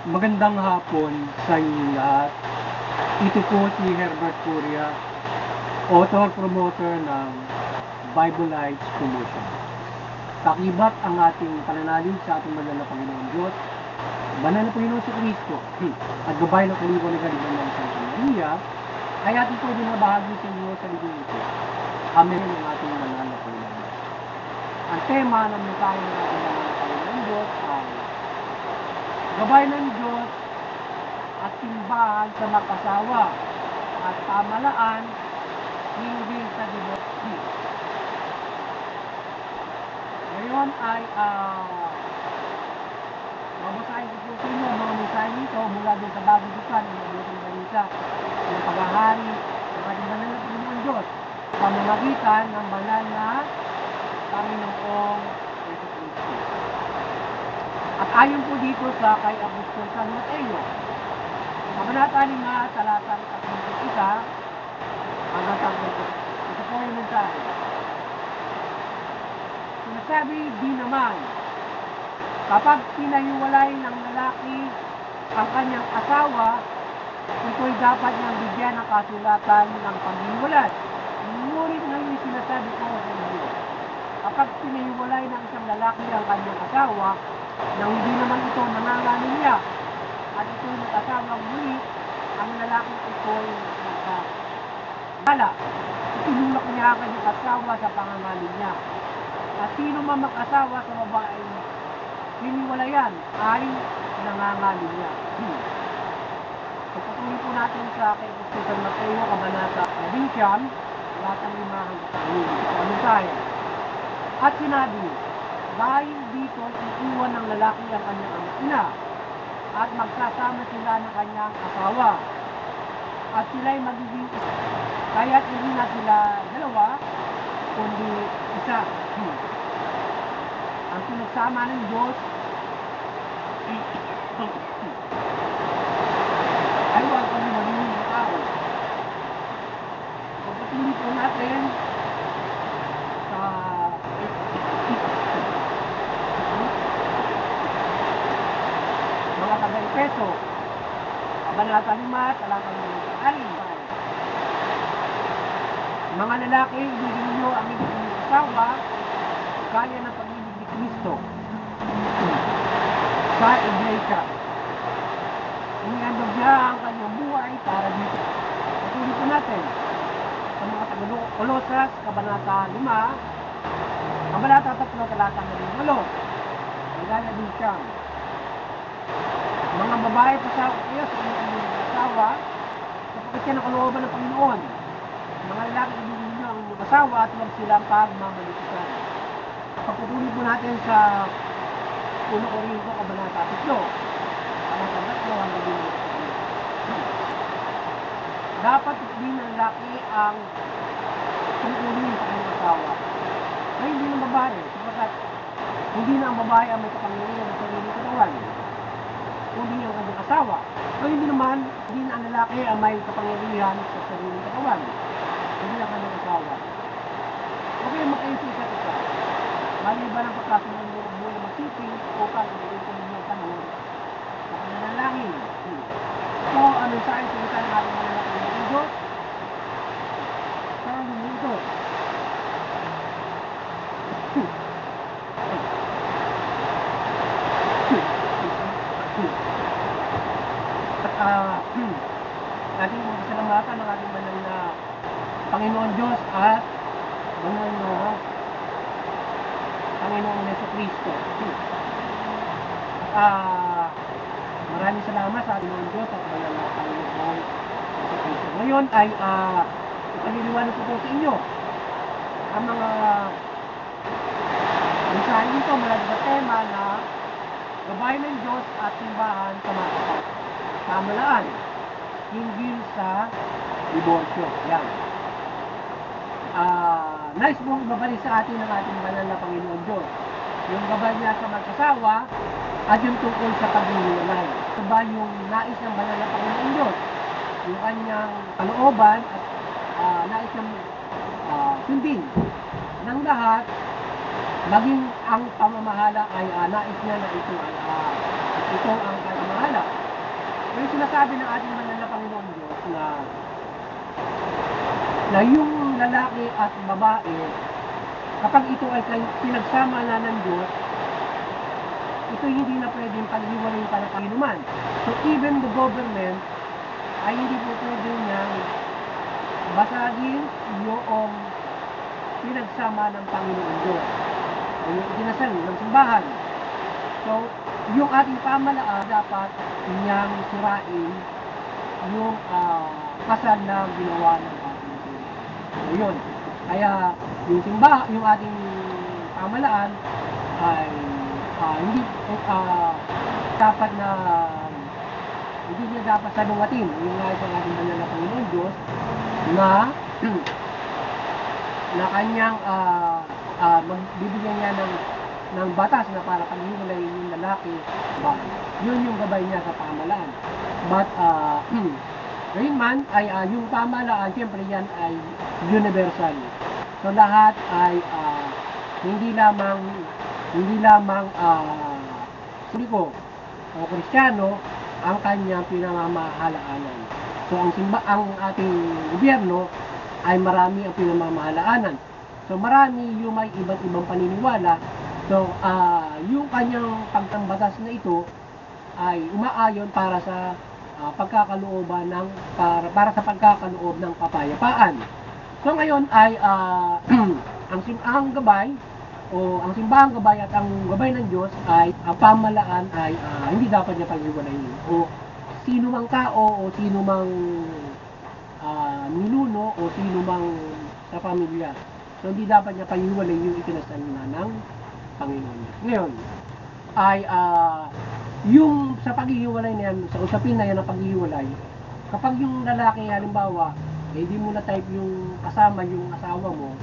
Magandang hapon sa inyo lahat. Ito po si Herbert Curia, author-promoter ng Bible Lights Promotion. Takibat ang ating pananalig sa ating banal na Panginoon Diyos, banal na Panginoon si Kristo, at gabay ng kaliwan ng kaliwan ng Santa Maria, ay ating po binabahagi sa inyo sa libing ito. Amen ang ating banal na Panginoon Diyos. Ang tema ng mensahe ng ating banal na Panginoon Diyos ay gabay ng Diyos at simbahan sa mag-asawa at pamalaan hindi sa divorce. Ngayon ay babasahin ko po sa inyo ang mga mensahe nito mula doon sa bagong dukan ng mabuting balita ng paghahari ng ating banal na Panginoon Diyos sa pamamagitan ng banal na Panginoong Yesu Kristo. At ayon po dito sa kay Apostol San Mateo, Kabanata 5, talatang 31 hanggang 30. Ito po yung mensahe. Sinasabi din naman, kapag pinahiwalay ng lalaki ang kanyang asawa, ito'y dapat niyang bigyan ng kasulatan ng paghiwalay. Ngunit ngayon sinasabi ko sa inyo, kapag pinahiwalay ng isang lalaki ang kanyang asawa, nang hindi naman ito nanganganin niya, at ito'y nag-asawang muli, ang lalaki ito'y nagkakala. Itinulak niya ang kanyang asawa sa panganganin niya. At sino man mag-asawa sa babae hiniwalayan ay nanganganin niya. Pagpatuloy po natin sa kay Apostol San Mateo, Kabanata 11, talatang 5 hanggang 10. Ano tayo? At sinabi, dahil dito iiwan ng lalaki ang kanyang ina at magsasama sila ng kanyang asawa at sila'y magiging isa. Kaya't hindi na sila dalawa kundi isa. Ang pinagsama ng Diyos ay huwag kami magiging tao. Pagpatuloy po natin sa mga taga-Efeso, Kabanata 5, talatang 6. Mga lalaki, ibigin niyo ang inyong asawa kaya ng pag-ibig ni Kristo sa Iglesia. Iniandog niya ang kanyang buhay para dito. Patuloy po natin sa mga taga-Kolosas, Kabanata 5, Kabanata 3, talatang 8. Magana din siya. Mga babae, pasawa kayo sa inyong asawa sapagkat yan ang kalooban ng Panginoon. Mga lalaki, ibigin niyo ang inyong asawa at huwag silang pagmamalikutan. Pagpatuloy po natin sa 1 Corinto, Kabanata 3, talatang 3 hanggang 5. Dapat din ng lalaki ang tungkulin sa kanyang asawa. Ay hindi ng babae, sapagkat hindi na ang babae ang may kapangyarihan ng sariling katawan, kundi ang kanyang asawa. O hindi naman, hindi na ang lalaki ang may kapangyarihan sa sariling katawan, hindi ang kanyang asawa. Okay, magkaisi sa isa. Maliban ang pagkasunod mo muna magsiping upang ibigay ko ninyo ang panahon sa pananalangin. So, anong saan salita ng ating mga nakalagay Diyos? Saan mo ito? At ating pasalamatan ng ating banal na Panginoon Diyos at banal na Panginoong Yesu Kristo. Maraming salamat sa Panginoon Diyos at banal na Panginoong Yesu Kristo. Ngayon ay ipaliliwanag ko po sa inyo ang mga mensahe nito mula sa tema na gabay ng Diyos at simbahan sa mga pamalaan hinggil sa diborsyo. Yan. Nais mong ibabalik sa atin ng ating banal na Panginoon Diyos. Yung gabay niya sa mag-asawa at yung tungkol sa paghiwalay. Ito ba yung nais ng banal na Panginoon Diyos? Yung kanyang kalooban at nais ng sundin ng lahat maging ang pamamahala ay nais niya na ito ang pamamahala. Yung sinasabi ng ating banal na Panginoon Diyos na yung lalaki at babae, kapag ito ay pinagsama na ng Diyos, ito hindi na pwedeng paghiwalay para kainuman. So even the government ay hindi po pwede niyang basagin yung pinagsama ng Panginoon Diyos o yung itinasal ng simbahan. So yung ating pamalaan dapat niyang sirain yung kasal na ginawa ng ating simbahan. So yun. Kaya yung ating pamalaan ay hindi dapat na hindi niya dapat salungatin yung nais ng ating banal na Panginoon Diyos na kanyang magbibigyan niya ng batas na para paghiwalay yung lalaki ba. Yun yung gabay niya sa pamalaan. But ngayon man ay yung pamalaan, siyempre yan ay universal. So lahat ay hindi lamang Katoliko o Kristiyano ang kanyang pinamamahalaanan. So ang ating gobyerno ay marami ang pinamamahalaanan. So marami yung may iba't ibang paniniwala. So yung kanyang pagtambatas na ito ay umaayon para sa pagkakalooban para sa pagkakaloob ng kapayapaan. So ngayon ay ang gabay o ang simbahang gabay at ang gabay ng Diyos ay ang pamalaan ay hindi dapat niya paghiwalayin. O sino mang tao o sino mang ninuno o sino mang sa pamilya. So hindi dapat niya paghiwalay yung itinasal na ng Panginoon. Ngayon ay yung sa paghihiwalay na yan, sa usapin na yan ng paghihiwalay, kapag yung lalaki halimbawa hindi mo na type yung kasama yung asawa mo,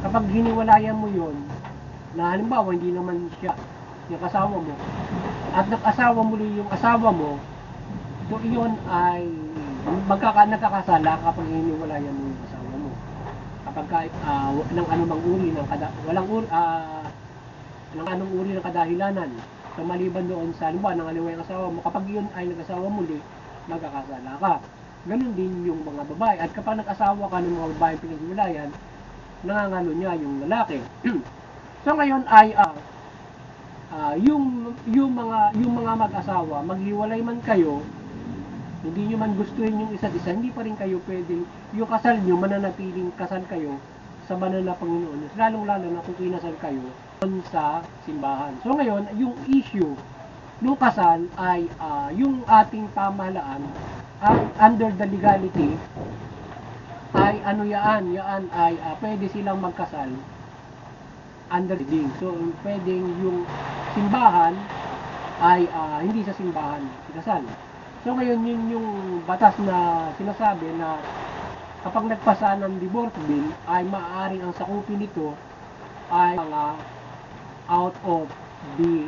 kapag hiniwalayan mo yun na halimbawa hindi naman siya yung asawa mo at nag-asawa muli yung asawa mo, so iyon ay nagkakasala kapag hiniwalayan mo yung asawa mo kapag ng anumang uri ng anong uri ng kadahilanan. So maliban doon sa halimbawa ng aliwa yung asawa mo, kapag yun ay nag-asawa muli, magkakasala ka. Ganun din yung mga babae. At kapag nag-asawa ka ng mga babae pinaghiwalayan, nangangalo niya yung lalaki. So ngayon ay yung mga mag-asawa, maghiwalay man kayo, hindi nyo man gustuhin yung isa't isa, hindi pa rin kayo pwedeng, yung kasal nyo, mananatiling kasal kayo sa banal na Panginoon. Lalong-lalo na kung kinasal kayo sa simbahan. So ngayon, yung issue ng kasal ay yung ating pamahalaan under the legality ay yaan ay pwede silang magkasal under the ding. So pwedeng yung simbahan ay hindi sa simbahan ikasal. So ngayon yun yung batas na sinasabi na kapag nagpasa ng divorce bill ay maaaring ang sakupin nito ay mga out of the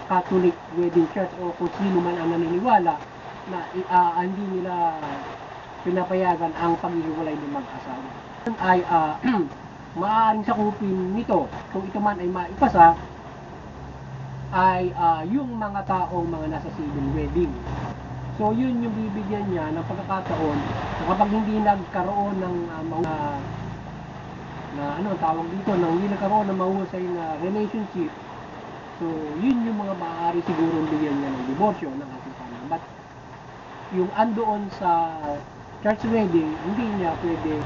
Catholic Wedding Church o kung sino man ang naniniwala na hindi nila pinapayagan ang paghihiwalay ng mag-asawa. Ay maaaring sakupin nito kung ito man ay maipasa ay yung mga taong mga nasa civil wedding. So yun yung bibigyan niya ng pagkakataon na kapag hindi nagkaroon ng tawag dito, nang hindi nagkaroon ng mahusay na relationship, so yun yung mga maaari siguro bigyan niya ng diborsyo ng ating pamilya. But yung andoon sa church wedding, hindi niya pwede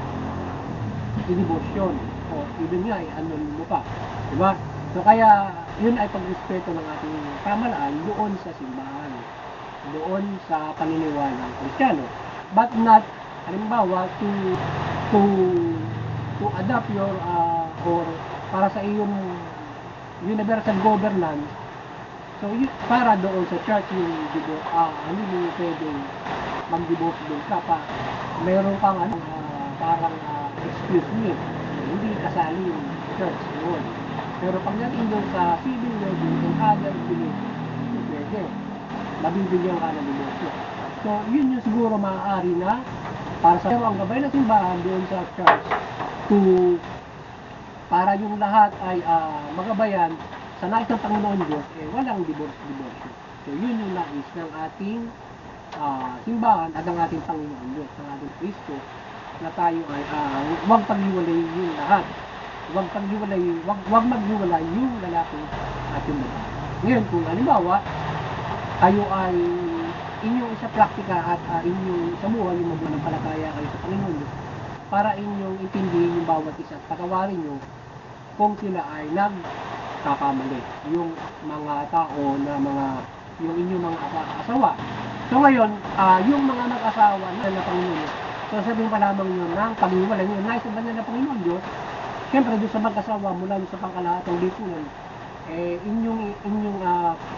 i-diborsyon o even nga i-annul mo pa, diba? So kaya yun ay pagrespeto ng ating pamalaan doon sa simbahan, doon sa paniniwala ng Kristiyano, but not halimbawa to adapt your or para sa iyong universal governance. So para doon sa church yung hindi mo pwedeng mag-divorce doon ka pa mayroon kang parang excuse me, hindi kasali yung church doon. Pero pagdating doon sa civil wedding and other beliefs, pwede mabibigyan ka ng divorce. So yun yung siguro maaari na para sa ang gabay ng simbahan doon sa church to para yung lahat ay magabayan sa nais ng Panginoon Diyos, walang diborsyo. So yun yung nais ng ating simbahan at ng ating Panginoon Diyos, ng ating Kristo, na tayo ay huwag paghiwalay yung lahat. Huwag maghiwalay yung lalaki at yung babae. Ngayon, kung halimbawa, kayo ay inyong isa praktika at inyong sa buhay yung magmanampalataya kayo sa Panginoon Diyos, para inyong intindihin yung bawat isa at patawarin nyo kung sila ay nagkakamali. Yung mga tao na yung inyong mga asawa. So ngayon, yung mga mag-asawa na Panginoon, so sabihin pa lamang yun ng pag-iwalay nyo, nais ang banal na Panginoon Diyos, siyempre doon sa mag-asawa mula sa pangkalahatang lipunan, inyong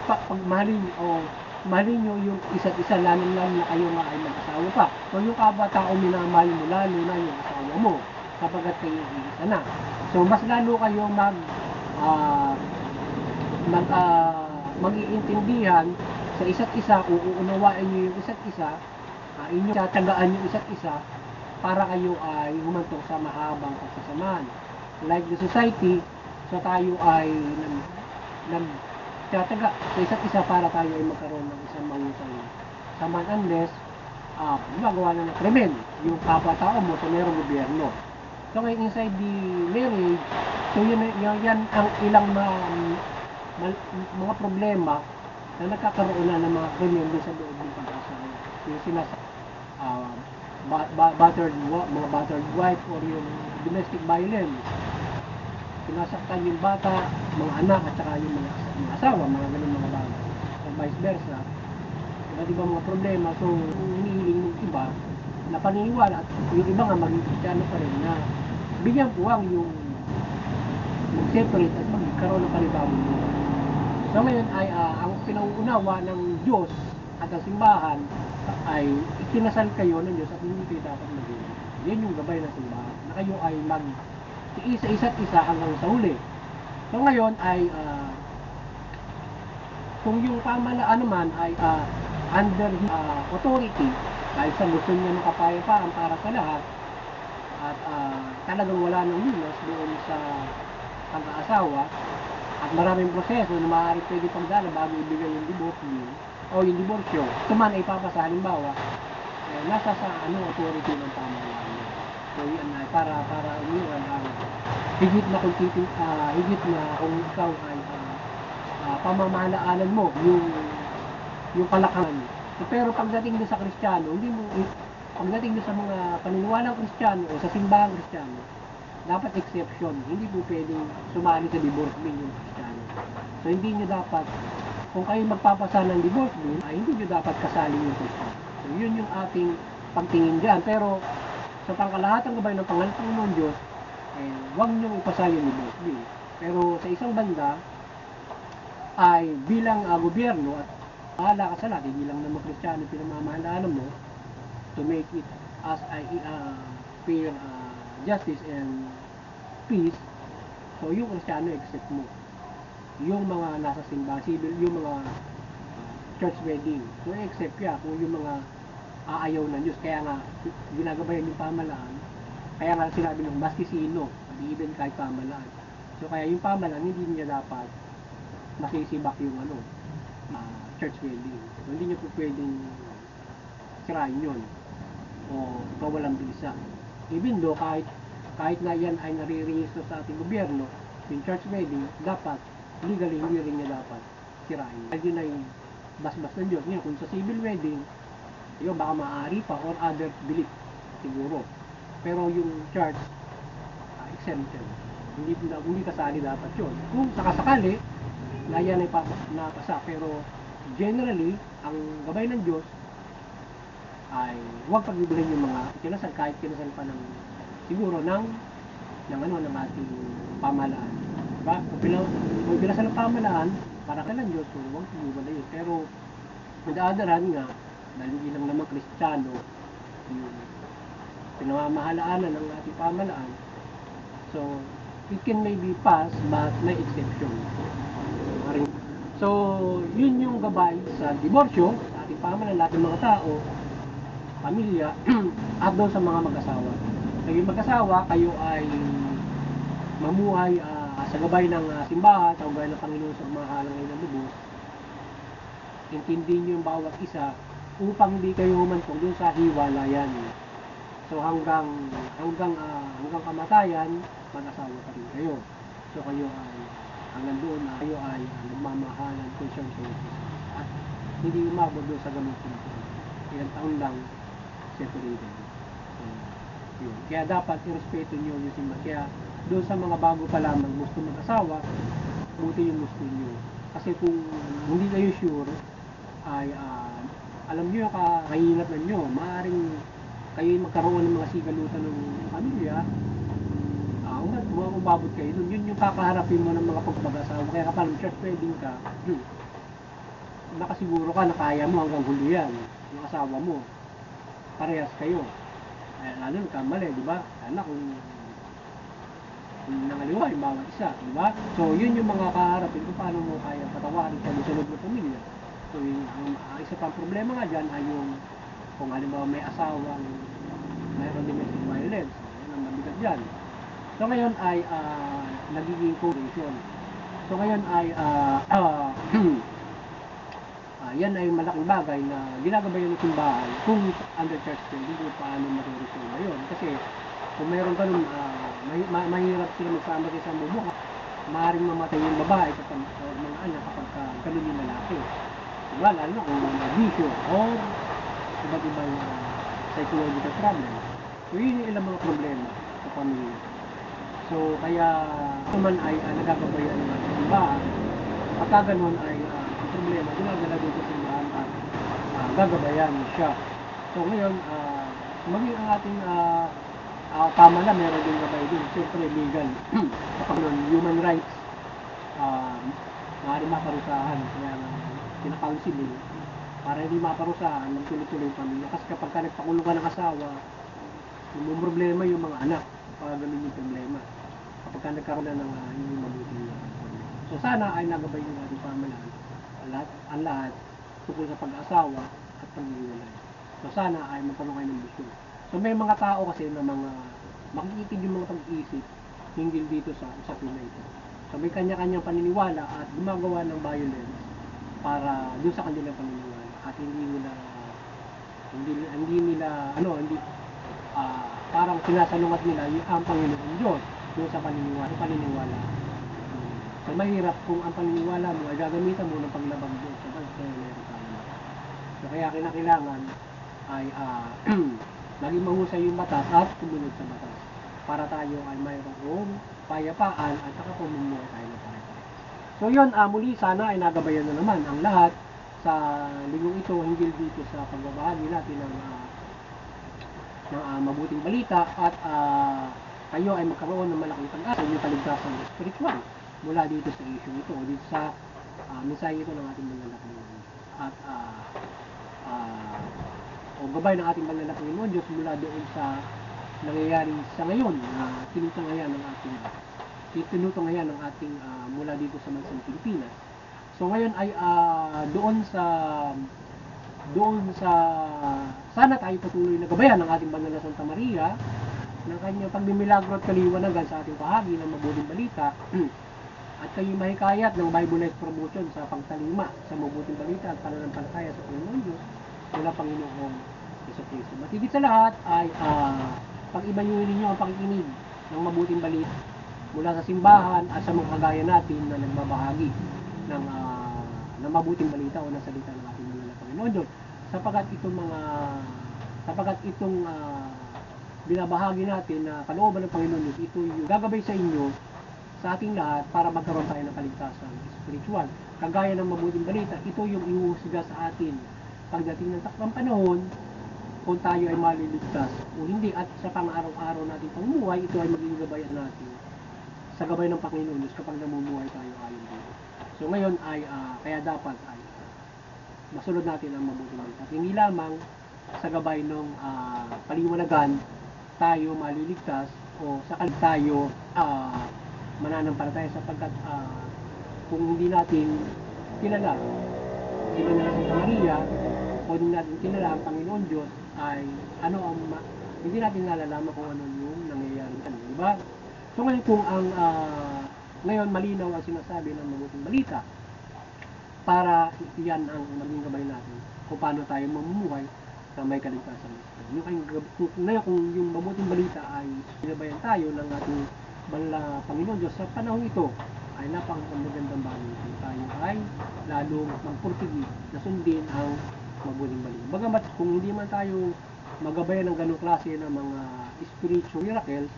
pagmahalin o mahalin nyo yung isa't isa, lalo na kayo nga ay mag-asawa pa. So yung kabataong minamahal mo, lalo na yung asawa mo, kapag kayo isa na. So mas lalo kayo mag-iintindihan sa isa't isa, uunawain nyo yung isa't isa, inyong tatagaan yung isa't isa, para kayo ay humantong sa mahabang pagsasamahan. Like the society, so tayo ay nagtataga sa isa't isa para tayo ay magkaroon ng isang mahusay samahan, unless gumagawa na ng krimen yung kapwa-tao mo sa merong gobyerno. So ngayon inside the marriage, so yan ang ilang mga problema na nagkakaroon na ng mga krimen doon sa loob ng pag-asawa. Yung mga battered wife or yung domestic violence, sinasaktan yung bata, mga anak at saka yung mga asawa, mga ganun mga bagay, o vice versa. Di ba mga problema? So hinihiling ng iba na paniniwala, at yung iba nga maging Kristiyano pa rin, na bigyan puwang yung mag-separate at magkaroon ng panibagong buhay. So ngayon ay ang pinauunawa ng Diyos at ang simbahan ay ikinasal kayo ng Diyos at hindi kayo dapat maging. Yan yung gabay ng simbahan, na kayo ay mag-iisa isa't isa hanggang sa huli. So ngayon ay kung yung pamahalaan naman ay under authority, dahil sa gusto niya ng kapayapaan para sa lahat, at talagang wala nang lunas doon sa pag-aasawa, at maraming proseso na maaari pwede pagdala bago ibigay yung divorce o yung diborsyo. Ito man ay papasa, halimbawa, nasa sa authority ng pamahalaan. So yan ay para umiwan ang higit na kung ikaw ay pamamalaanan mo yung palakaran. So, pero pagdating doon sa Kristiyano, pagdating doon sa mga paniniwalang Kristiyano o sa simbahang Kristiyano, dapat exception. Hindi po pwedeng sumali sa divorce bill yung Kristiyano. So hindi nyo dapat, kung kayo magpapasa ng divorce bill, ay hindi nyo dapat kasali yung Kristiyano. So yun yung ating pagtingin dyan. Pero sa pangkalahatang gabay ng Panginoon Diyos, huwag nyo ipasa yung divorce bill. Pero sa isang banda, ay bilang gobyerno at bahala ka sa lahat, bilang naman Kristiyano pinamamahalaan mo, to make it as fair justice and peace. So yung Kristiyano accept mo yung mga nasa simbahan civil, yung mga church wedding, so accept ya kung yung mga aayaw ng Diyos. Kaya nga ginagabayan yung pamahalaan, kaya nga sinabi ng maski sino, even kahit pamahalaan. So kaya yung pamahalaan hindi niya dapat masisibak yung church wedding. So hindi niyo po pwedeng sirain yun o kawalang bisa. Even though kahit na yan ay nare-register sa ating gobyerno, yung church wedding, dapat legally hindi rin niya dapat sirain. Dahil yun ay basbas ng Diyos. Ngayon, kung sa civil wedding, yun baka maaari pa or other belief siguro. Pero yung church, exemption. Hindi kasali dapat yun. Kung sakasakali, na yan ay napasa. Pero generally, ang gabay ng Diyos ay huwag pagbibilhin yung mga kinasal, kahit kinasal pa ng siguro ng ating pamahalaan. Diba? Kung pinasal ng pamahalaan, para kailan Diyos, so huwag pagbibilhin yun. Pero on the other hand nga, dahil hindi lang naman Kristiyano yung pinamamahalaana ng ating pamahalaan, so it can maybe pass, but may exception. So, yun yung gabay sa diborsyo, sa ating pamahalaan, lahat ng mga tao, pamilya, at doon sa mga mag-asawa. kayo mag-asawa, kayo ay mamuhay sa gabay ng simbahan, sa gabay ng Panginoon sa mga halangay ng lubos. Intindihin niyo yung bawat isa upang hindi kayo humantong dun sa hiwalayan. So hanggang kamatayan, mag-asawa pa rin kayo. So kayo ay hanggang doon na kayo ay nagmamahalan concern kayo at hindi umabot doon sa ganung punto. Ilang taon lang separated. So, yun. Kaya dapat irespeto nyo yung simba. Kaya doon sa mga bago pa lamang gusto mag-asawa, buti yung gusto nyo. Kasi kung hindi kayo sure, ay alam nyo yung kahinatan nyo, maaaring kayo magkaroon ng mga sigalutan ng pamilya, umabot kayo dun, yun yung kakaharapin mo ng mga pagpag-asawa. Kaya kapag church wedding ka, nakasiguro ka na kaya mo hanggang huli yan, yung asawa mo. Parehas kayo. Lalo nagkamali, di ba? Anak, kung nangaliwa yung bawat isa, di ba? So, yun yung mga kaharapin kung paano mo kaya patawarin sa loob ng pamilya. So, ang isa pang problema nga dyan ay yung kung halimbawa may asawang mayroon domestic violence, yan ang mabigat dyan. So ngayon ay nagiging correlation. So ngayon ay yan ay malaking bagay na ginagabayan ng simbahan kung under church building kung paano maturesolve ngayon. Kasi kung mayroon ka nun, mahirap sila magsama sa isang bubuk. Maaaring mamatay yung babae kapag mga anak kapag ganun yung lalaki. Diba? Lalo na kung bisyo or iba't ibang psychological problem. So yun yung ilang mga problema sa pamilya. So kaya naman ay nagagabayan ng simbahan. Pagka ganun ay ang problema, dinadala dito sa simbahan at gagabayan siya. So ngayon, maging ang ating tama na meron din gabay din. Siyempre legal. Kapag human rights, maaari maparusahan. Kaya pinakouncil para hindi maparusahan, magtuloy-tuloy yung pamilya. Kasi kapag nagpakulong ka ng asawa, yung problema yung mga anak. Kapag ganun yung problema. Kapag nagkaroon na ng hindi mabuting pamilya. So sana ay nagabay yung ating pamalaan ang lahat tungkol sa pag-asawa at pag-iwalay. So sana ay magkaroon kayo ng bisyo. So may mga tao kasi na mga makikitid yung mga pag-iisip hinggil dito sa usapin na ito. So may kanya-kanyang paniniwala at gumagawa ng violence para doon sa kanilang paniniwala at hindi nila parang sinasalungat nila yung ang Panginoon Diyos doon sa paniniwala. So mahirap kung ang paniniwala mo ay gagamitan mo ng paglabag doon sa kaya meron tayo. So kaya kinakailangan ay laging mahusay yung batas at sumunod sa batas para tayo ay mayroong payapaan at saka pumumuhay tayo na payapaan. So yun, muli sana ay nagabayan na naman ang lahat sa linggong ito hinggil dito sa pagbabahagi natin ng mabuting balita at kayo ay magkaroon ng malaking pag-asa yung kaligtasan spiritual mula dito sa issue ito o dito sa mensahe ito ng ating mga Panginoon at o gabay ng ating banal na Panginoon Diyos mula doon sa nangyayari sa ngayon na tinutunghayan ng ating mula dito sa bansang Pilipinas. So ngayon ay doon sa sana tayo patuloy na gabayan ng ating banal na Santa Maria ng kanyang pagmimilagro at kaliwanagan sa ating pahagi ng mabuting balita at kayo mahikayat ng Bible Life Promotion sa pagtalima sa mabuting balita at pananampalataya sa Panginoon Diyos mula Panginoong Jesucristo. Matigit sa lahat ay pag-ibayuhin ninyo ang pakikinig ng mabuting balita mula sa simbahan at sa mga kagaya natin na nagbabahagi ng mabuting balita o ng salita ng ating mga Panginoon Diyos sapagkat itong binabahagi natin na kalooban ng Panginoon Diyos, ito yung gagabay sa inyo sa ating lahat para magkaroon tayo ng kaligtasan spiritual. Kagaya ng mabuting balita, ito yung ihuhusga sa atin pagdating ng takdang panahon kung tayo ay maliligtas o hindi at sa pang-araw-araw natin pamumuhay, ito ay magiging gabayan natin sa gabay ng Panginoon Diyos kapag namumuhay tayo ayon dito. So ngayon ay kaya dapat ay masunod natin ang mabuting balita. Hindi lamang sa gabay ng paliwanagan tayo maliligtas o sa tayo mananampalataya sapagkat kung hindi natin kilala Santa Maria o hindi natin kilala ang Panginoon Diyos ay hindi natin nalalaman kung ano yung ba? So ngayon kung ang ngayon malinaw ang sinasabi ng mabuting balita para iyan ang maging gabay natin kung paano tayo mamumuhay na may kaligtasan. Ngayon kung yung mabuting balita ay ginabayan tayo ng ating banal Panginoon Diyos sa panahon ito, ay napakagandang bagay kung tayo ay lalong magpursigi na sundin ang mabuting balita. Bagamat kung hindi man tayo magabayan ng ganong klase ng mga spiritual miracles,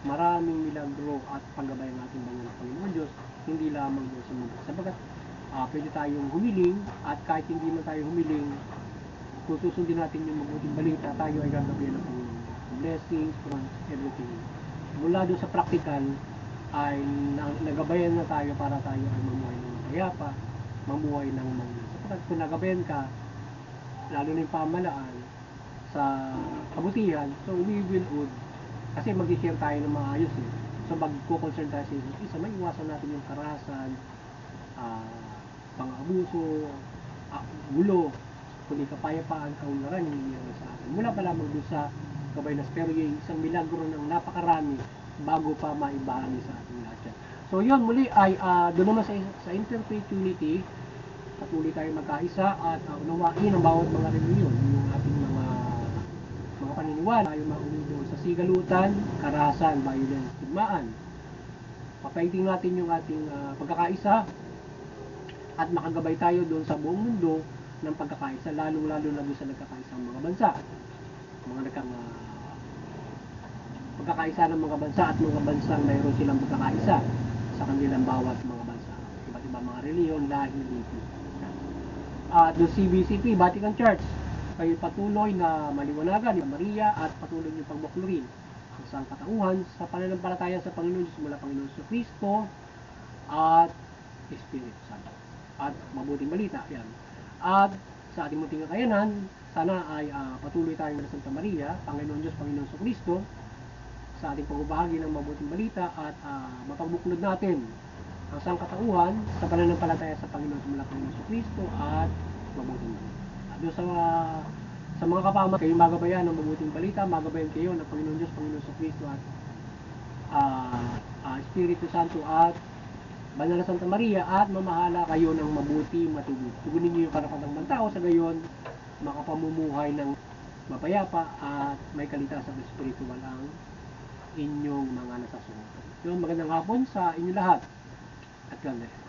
maraming milagro at paggabay ng ating banal na Panginoon Diyos, hindi lamang doon sa mundo. Sabagat pwede tayong humiling, at kahit hindi man tayo humiling, kung susundin natin yung mabuting balita, tayo ay gagabayan ng Panginoon. Blessings from everything. Mula doon sa practical, ay nagabayan na tayo para tayo ay mamuhay ng mapayapa, mamuhay ng sapagat kung nagabayan ka, lalo na yung pamalaan sa kabutihan, so we will would, kasi mag-share tayo ng maayos eh. So magko-concern tayo sa isa't isa, may iwasan natin yung karahasan, pang-abuso, gulo, kundi kapayapaan, kaunlaran, hindi yan sa atin. Mula pa lamang doon sa gabay na pero yung isang milagro ng napakarami bago pa maibahagi sa ating lahat yan. So yun, muli ay doon naman sa interfaith unity, patuloy tayo magkaisa at unawain ang bawat mga reliyon, yung ating mga paniniwala, tayo maunod sa sigalutan, karahasan, violence, tigmaan. Papaiting natin yung ating pagkakaisa at makagabay tayo doon sa buong mundo ng pagkakaisa, lalo-lalo na doon sa nagkakaisang mga bansa. Pagkakaisa ng mga bansa at mga bansang mayroon silang pagkakaisa sa kanilang bawat mga bansa. Iba't ibang mga reliyon, lahi, dito. Doon CBCP, Vatican Church, kayo patuloy na maliwanagan ni Maria at patuloy niyong pagbuklurin ang sangkatauhan sa pananampalataya sa Panginoon Diyos mula Panginoon sa Kristo at Espiritu Santo. At mabuting balita, yan. At sa ating munting kakayanan, sana ay patuloy tayong na Santa Maria, Panginoon Diyos, Panginoon sa Kristo, sa ating pagbabahagi ng mabuting balita at mapagbuklod natin ang sangkatauhan sa pananampalataya sa Panginoon mula Panginoon sa Kristo at mabuting balita. At doon sa mga kapama, kayong magabayan ng mabuting balita, magabayan kayo ng Panginoon Diyos, Panginoon sa Kristo at Espiritu Santo at Banal na Santa Maria at mamahala kayo ng mabuti, matuwid. Tugunin niyo yung karapatang ng tao sa gayon, makapamumuhay ng mapayapa at may kaligtasan spiritual ang inyong mga nasasunod. So, magandang hapon sa inyo lahat at God bless.